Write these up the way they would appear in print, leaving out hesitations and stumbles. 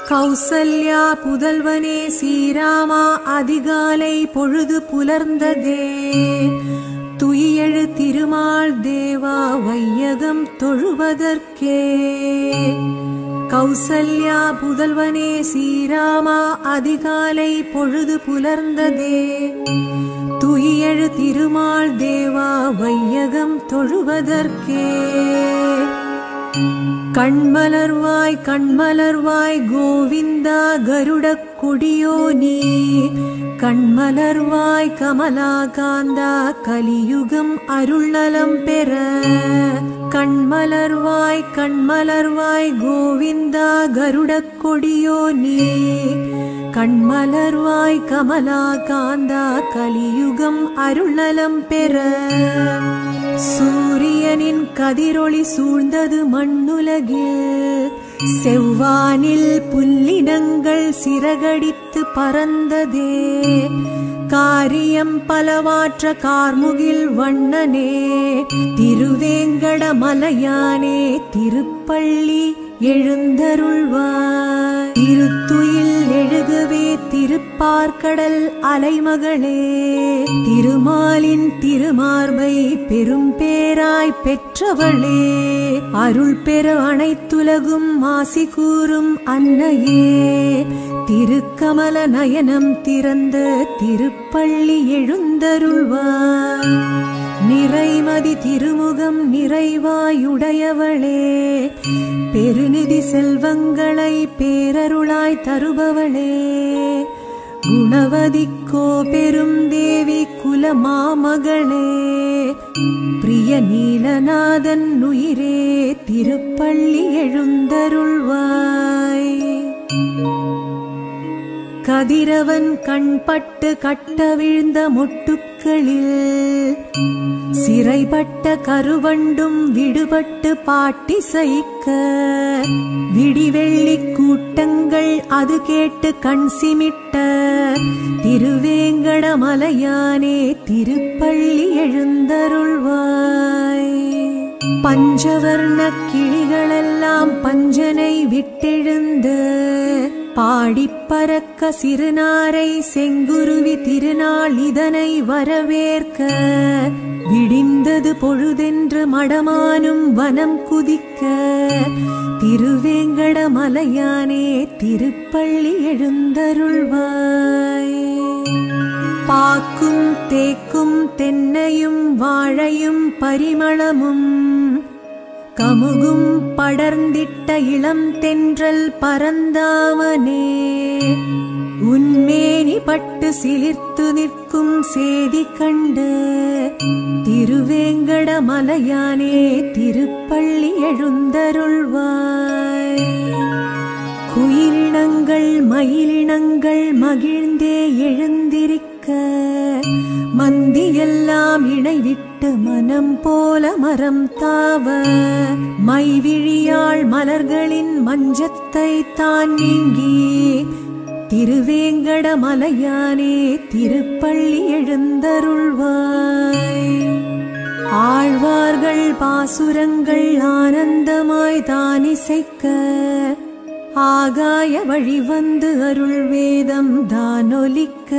கௌசல்யா புதல்வனே ஸ்ரீராமா அதிகாலை பொழுது புலர்ந்ததே. துயிலெழு திருமால் தேவா வையகம் தொழுவதற்கே. கௌசல்யா புதல்வனே ஸ்ரீராமா அதிகாலை பொழுது புலர்ந்ததே. துயிலெழு திருமால் தேவா வையகம் தொழுவதற்கே. கண்மலர்வாய் கண்மலர்வாய் கோவிந்தா கருடக் கொடியோனே. கண்மலர்வாய் கமலாகாந்தா கலியுகம் அருள்நலம் பெற. கண்மலர்வாய் கண்மலர்வாய் கோவிந்தா கருடக் கொடியோனே. கண்மலர்வாய் கமலாகாந்தா கலியுகம் அருள்நலம் பெற. சூரியனின் கதிரொளி சூழ்ந்தது மண்ணுலகில். செவ்வானில் புல்லினங்கள் சிறகடித்து பறந்ததே. காரியம் பலவாற்ற கார்முகில் வண்ணனே. திருவேங்கடமலையானே திருப்பள்ளி எழுந்தருள்வாய். திருத்துயில் எழுகவே திருப்பார்கடல் அலைமகளே. திருமாலின் திருமார்பை பெரும் பேராய் பெற்றவளே. அருள் பெற அனைத்துலகும் ஆசி கூறும் அன்னையே. திருக்கமல நயனம் திறந்த திருப்பள்ளி எழுந்தருள்வாய். நிறைமதி திருமுகம் நிறைவாயுடையவளே. பெருநிதி செல்வங்களை பேரருளாய் தருபவளே. குணவதிக்கோ பெரும் தேவி குலமாமகளே. பிரிய நீலநாதன் உயிரே திருப்பள்ளி எழுந்தருள்வாய். கதிரவன் கண்பட்டு கட்டவிழ்ந்த மொட்டுக்களில் சிறைப்பட்ட கருவண்டும் விடுபட்டு பாட்டிசைக்க. விடிவெள்ளி கூட்டங்கள் அது கேட்டு கண் சிமிட்ட. திருவேங்கடமலையானே திருப்பள்ளி எழுந்தருள்வாய். பஞ்சவர்ண கிளிகளெல்லாம் பஞ்சனை விட்டெழுந்த. பாடிப்பறக்க சிறுநாரை செங்குருவி திருநாள் இதனை வரவேற்க. விடிந்தது பொழுதென்று மடமானும் வனம் குதிக்க. திருவேங்கடமலையானே திருப்பள்ளி எழுந்தருள்வாய். பாக்கும் தேக்கும் தென்னையும் வாழையும் பரிமளமும் கமுகும் படர்ந்திட்ட இளம் தென்றல் பரந்தாமனே. உன்மேனி பட்டு சிலிர்த்து நிற்கும் சேதி கண்டு. திருவேங்கடமலையானே திருப்பள்ளி எழுந்தருள்வாய். குயிலினங்கள் மயிலினங்கள் மகிழ்ந்தே எழுந்திருக்க. மந்தியெல்லாம் இணைவிட்டு மனம் போல மரம் தாவ. மைவிழியாள் மலர்களின் மஞ்சத்தை தான் நீங்கி. திருவேங்கடமலையானே திருப்பள்ளி எழுந்தருள்வாய். ஆழ்வார்கள் பாசுரங்கள் ஆனந்தமாய் தானிசைக்க. ஆகாய வழிவந்து அருள் வேதம் தானொலிக்க.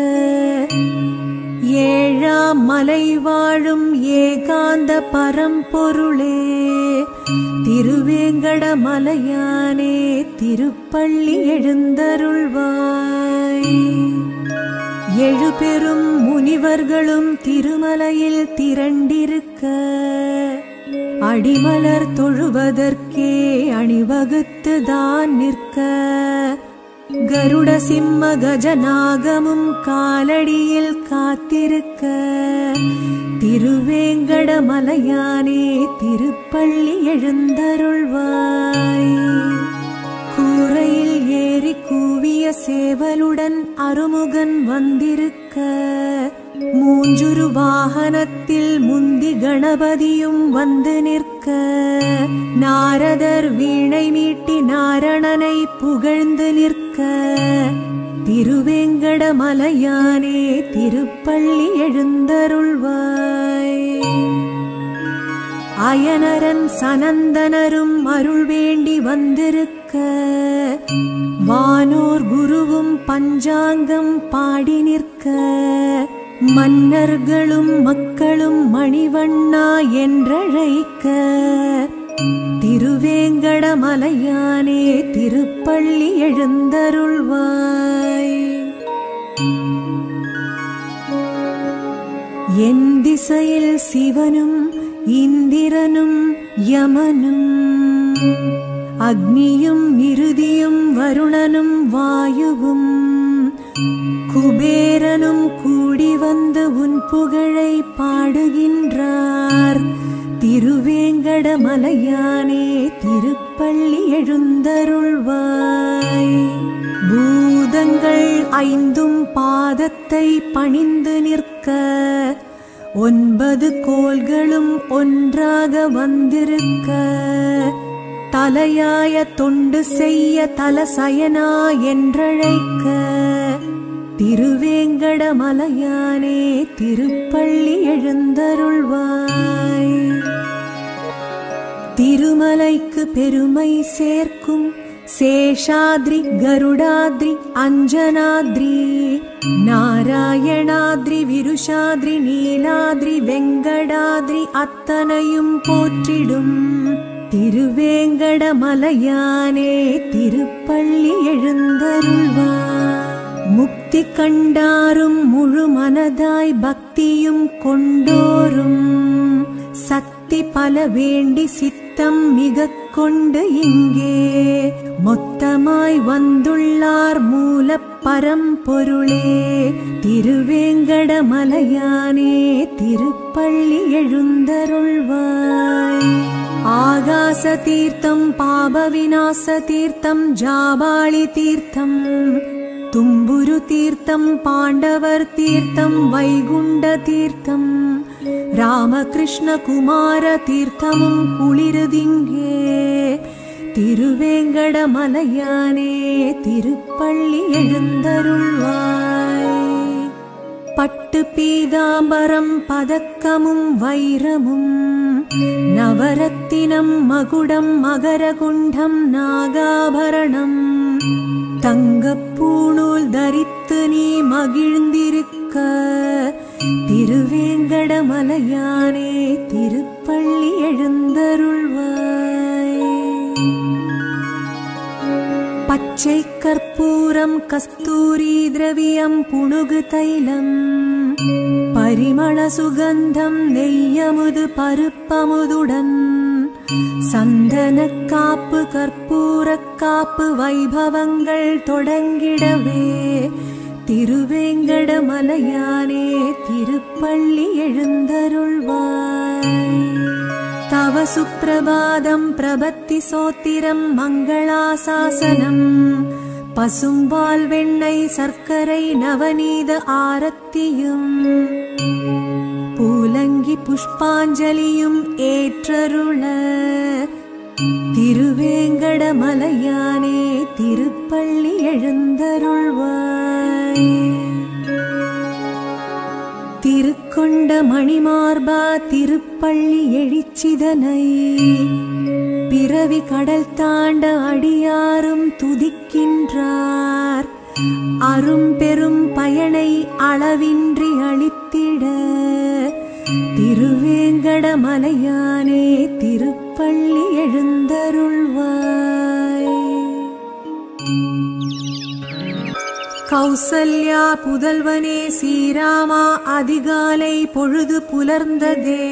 ஏழாம் மலை வாழும் ஏகாந்த பரம்பொருளே. திருவேங்கடமலையானே திருப்பள்ளி எழுந்தருள்வாய். எழுபெரும் முனிவர்களும் திருமலையில் திரண்டிருக்க. அடிமலர் தொழுவதற்கே அணிவகுத்து தான் நிற்க. கருட சிம்ம கஜநாகமும் காலடியில் காத்திருக்க. திருவேங்கடமலையானே திருப்பள்ளி எழுந்தருள்வாய். கூரையில் ஏறி கூவிய சேவலுடன் அருமுகன் வந்திருக்க. மூஞ்சுரு வாகனத்தில் முந்தி கணபதியும் வந்து நிற்க. நாரதர் வீணை மீட்டி நாரணனை புகழ்ந்து நிற்க. திருவேங்கடமலையானே திருப்பள்ளி எழுந்தருள்வாய். அயனரன் சனந்தனரும் அருள் வேண்டி வந்திருக்க. வானோர் குருவும் பஞ்சாங்கம் பாடி நிற்க மன்னர்களும் மக்களும் மணிவண்ணா என்றழைக்க திருவேங்கடமலையானே திருப்பள்ளி எழுந்தருள்வாய். என் திசையில் சிவனும் இந்திரனும் யமனும் அக்னியும் மிருதியும் வருணனும் வாயுவும் குபேரனும் கூடி வந்து உன் புகழை பாடுகின்றார். திருவேங்கடமலையானே திருப்பள்ளி எழுந்தருள்வாய். பூதங்கள் ஐந்தும் பாதத்தை பணிந்து நிற்க 9 கோள்களும் ஒன்றாக வந்திருக்க தலையாய தொண்டு செய்ய தலசயனா என்றழைக்க திருவேங்கடமலையானே திருப்பள்ளி எழுந்தருள்வாய். திருமலைக்கு பெருமை சேர்க்கும் சேஷாத்ரி கருடாத்ரி அஞ்சனாத்ரி நாராயணாத்ரி விருஷாத்ரி நீலாத்ரி வெங்கடாத்ரி அத்தனையும் போற்றிடும் திருவேங்கடமலையானே திருப்பள்ளி எழுந்தருள்வாய். முக்தி கண்டாரும் முழு மனதாய் பக்தியும் கொண்டோரும் சக்தி பல வேண்டி சித்தம் மிக கொண்டு இங்கே மொத்தமாய் வந்துள்ளார் மூல பரம்பொருளே திருவேங்கடமலையானே திருப்பள்ளி எழுந்தருள்வாய். ஆகாச தீர்த்தம் பாப விநாச தீர்த்தம் ஜாபாளி தீர்த்தம் தும்புரு தீர்த்தம் பாண்டவர் தீர்த்தம் வைகுண்ட தீர்த்தம் ராமகிருஷ்ண குமார தீர்த்தமும் குளிருதிங்கே திருவேங்கடமலையானே திருப்பள்ளி எழுந்தருள்வாய். பட்டு பீதாம்பரம் பதக்கமும் வைரமும் நவரத்தினம் மகுடம் மகரகுண்டம் நாகாபரணம் தங்கப்பூணூல் தரித்து நீ மகிழ்ந்திருக்க திருவேங்கடமலையானே திருப்பள்ளி எழுந்தருள்வாய். பச்சை கற்பூரம் கஸ்தூரி திரவியம் புணுகு தைலம் பரிமள சுகந்தம் நெய்யமுது பருப்பமுதுடன் சந்தன காப்பு கற்பூர காப்பு வைபவங்கள் தொடங்கிடவே திருவேங்கடமலையானே திருப்பள்ளி எழுந்தருள்வாய். தவ சுப்பிரபாதம் பிரபத்தி சோத்திரம் மங்களாசாசனம் பசும்பால் வெண்ணெய் சர்க்கரை நவநீத ஆரத்தியும் பூலங்கி புஷ்பாஞ்சலியும் ஏற்றருள திருவேங்கடமலையானே திருப்பள்ளி எழுந்தருள்வாய். திருக்கொண்ட மணிமார்பா திருப்பள்ளி எழுச்சிதனை பிறவி கடல் தாண்ட அடியாரும் துதிக்கின்றார். அரும் பெரும் பயனை அளவின்றி அளித்திட திருவேங்கடமலையானே திருப்பள்ளி எழுந்தருள்வாய். கௌசல்யா புதல்வனே ஸ்ரீராமா அதிகாலை பொழுது புலர்ந்ததே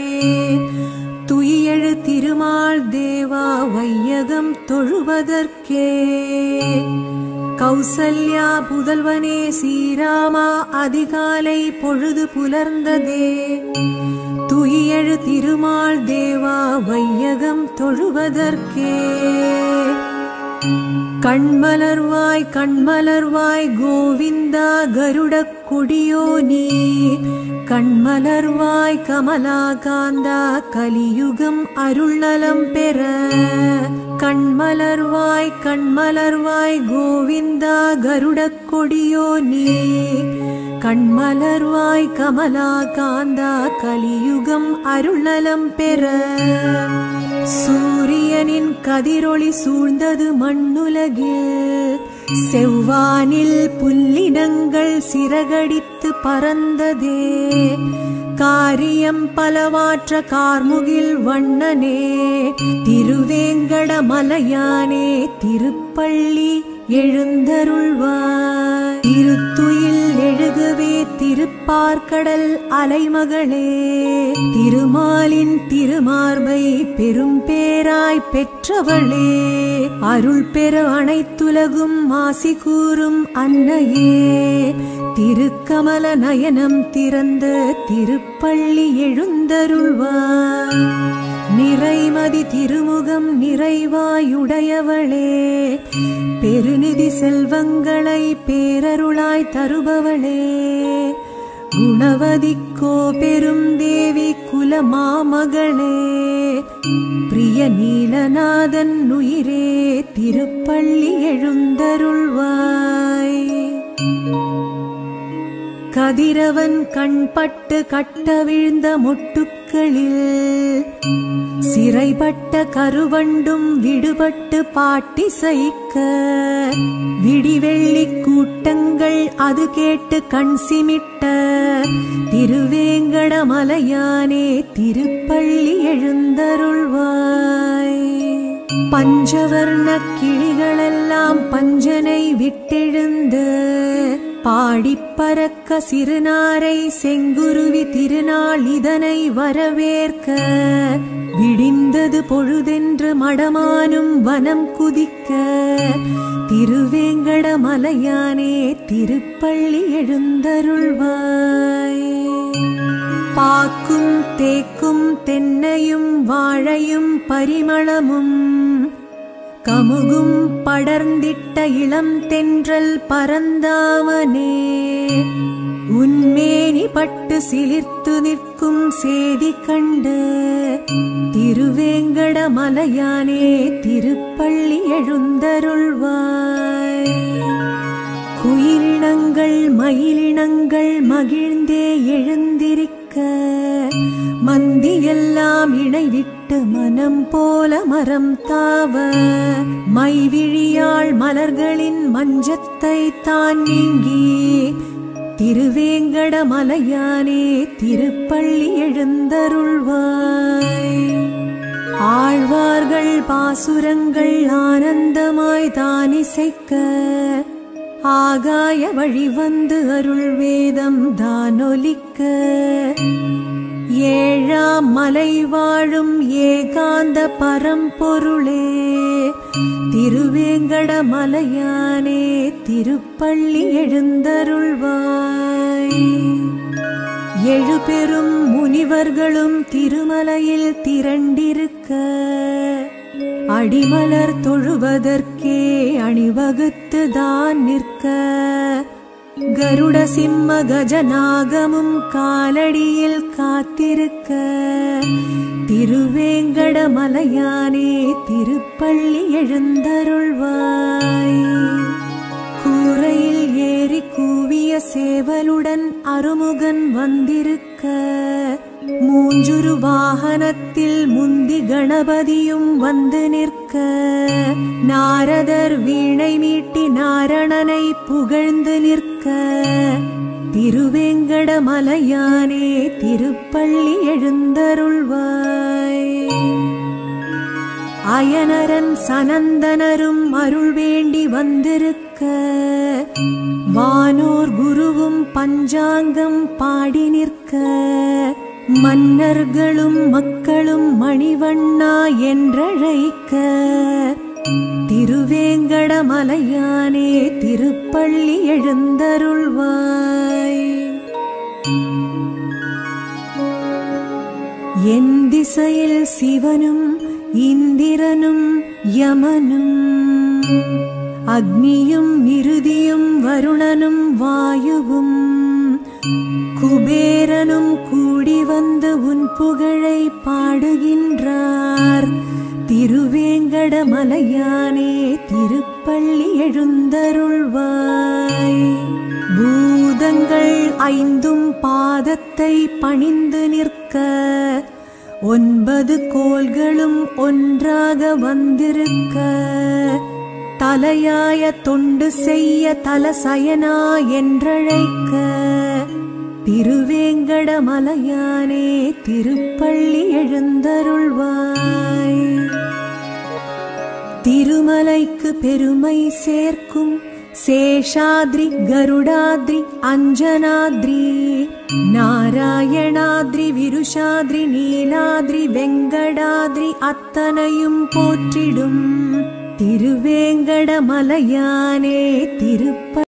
துயிலெழு திருமால் தேவா வையகம் தொழுவதற்கே. கௌசல்யா புதல்வனே ஸ்ரீராமா அதிகாலை பொழுது புலர்ந்ததே துயிலெழு திருமால் தேவா வையகம் தொழுவதற்கே. கண்மலர்வாய் கண்மலர்வாய் கோவிந்தா கருடக் கொடியோ நீ கண்மலர்வாய் கமலாகாந்தா கலியுகம் அருள்நலம் பெற. கண்மலர்வாய் கண்மலர்வாய் கோவிந்தா கருடக் கொடியோ நீ கண்மலர்வாய் கமலாகாந்தா கலியுகம் அருள்நலம் பெற. சூரியனின் கதிரொளி சூழ்ந்தது மண்ணுலகில். செவ்வானில் புல்லினங்கள் சிறகடித்து பறந்ததே. காரியம் பலவாற்ற கார்முகில் வண்ணனே, திருவேங்கடமலையானே திருப்பள்ளி எழுந்தருள்வாய். திருத்துயில் எழுகவே திருப்பார்கடல் அலைமகளே, திருமாலின் திருமார்பை பெரும் பேராய் பெற்றவளே, அருள் பெற அனைத்துலகும் ஆசி கூறும் அன்னையே, திருக்கமல நயனம் திறந்த திருப்பள்ளி எழுந்தருள்வாய். நிறைமதி திருமுகம் நிறைவாயுடையவளே, பெருநிதி செல்வங்களை பேரருளாய் தருபவளே, குணவதிக்கோ பெரும் தேவி குலமாமகளே, பிரிய நீலநாதன் உயிரே திருப்பள்ளி எழுந்தருள்வாய். கதிரவன் கண்பட்டு கட்டவிழ்ந்த மொட்டுக்களில் சிறைப்பட்ட கருவண்டும் விடுபட்டு பாட்டிசைக்க, விடிவெள்ளி கூட்டங்கள் அது கேட்டு கண் சிமிட்ட, திருவேங்கடமலையானே திருப்பள்ளி எழுந்தருள்வாய். பஞ்சவர்ண கிளிகளெல்லாம் பஞ்சனை விட்டெழுந்த, பாடிப்பறக்க சிறுநாரை செங்குருவி திருநாள் இதனை வரவேற்க, விடிந்தது பொழுதென்று மடமானும் வனம் குதிக்க, திருவேங்கடமலையானே திருப்பள்ளி எழுந்தருள்வாய். பாக்கும் தேக்கும் தென்னையும் வாழையும் பரிமளமும், கமுகும் படர்ந்திட்ட இளம் தென்றல் பரந்தாமனே, உன்மேனி பட்டு சிலிர்த்து நிற்கும் சேதி கண்டு, திருவேங்கடமலையானே திருப்பள்ளி எழுந்தருள்வாய். குயிலினங்கள் மயிலினங்கள் மகிழ்ந்தே எழுந்திருக்க, மந்தியெல்லாம் இணைவிட்டு மனம் போல மரம் தாவ, மைவிழியாள் மலர்களின் மஞ்சத்தை தான் நீங்கி, திருவேங்கடமலையானே திருப்பள்ளி எழுந்தருள்வாய். ஆழ்வார்கள் பாசுரங்கள் ஆனந்தமாய் தானிசைக்க, ஆகாய வழிவந்து அருள் வேதம் தானொலிக்க, ஏழாம் மலை வாழும் ஏகாந்த பரம்பொருளே, திருவேங்கடமலையானே திருப்பள்ளி எழுந்தருள்வாய். எழுபெரும் முனிவர்களும் திருமலையில் திரண்டிருக்க, அடிமலர் தொழுவதற்கே அணிவகுத்து தான் நிற்க, கருட சிம்ம கஜநாகமும் காலடியில் காத்திருக்க, திருவேங்கடமலையானே திருப்பள்ளி எழுந்தருள்வாய். கூரையில் ஏறி கூவிய சேவலுடன் அருமுகன் வந்திருக்க, மூஞ்சுரு வாகனத்தில் முந்தி கணபதியும் வந்து நிற்க, நாரதர் வீணை மீட்டி நாரணனை புகழ்ந்து நிற்க, திருவேங்கடமலையானே திருப்பள்ளி எழுந்தருள்வாய். அயனரன் சனந்தனரும் அருள் வேண்டி வந்திருக்க, வானோர் குருவும் பஞ்சாங்கம் பாடி நிற்க, மன்னர்களும் மக்களும் மணிவண்ணா என்றழைக்க, திருவேங்கடமலையானே திருப்பள்ளி எழுந்தருள்வாய். என் திசையில் சிவனும் இந்திரனும் யமனும், அக்னியும் இறுதியும் வருணனும் வாயுவும், குபேரனும் கூடி வந்து உன் புகழை பாடுகின்றார், திருவேங்கடமலையானே திருப்பள்ளி எழுந்தருள்வாய். பூதங்கள் ஐந்தும் பாதத்தை பணிந்து நிற்க, 9 கோள்களும் ஒன்றாக வந்திருக்க தலையாய தொண்டு செய்ய தலசயனா என்றழைக்க திருவேங்கடமலையானே திருப்பள்ளி எழுந்தருள்வாய். திருமலைக்கு பெருமை சேர்க்கும் சேஷாத்ரி கருடாத்ரி அஞ்சனாத்ரி நாராயணாத்ரி விருஷாத்ரி நீலாத்ரி வெங்கடாத்ரி அத்தனையும் போற்றிடும் திருவேங்கடமலையானே திருப்பள்ளி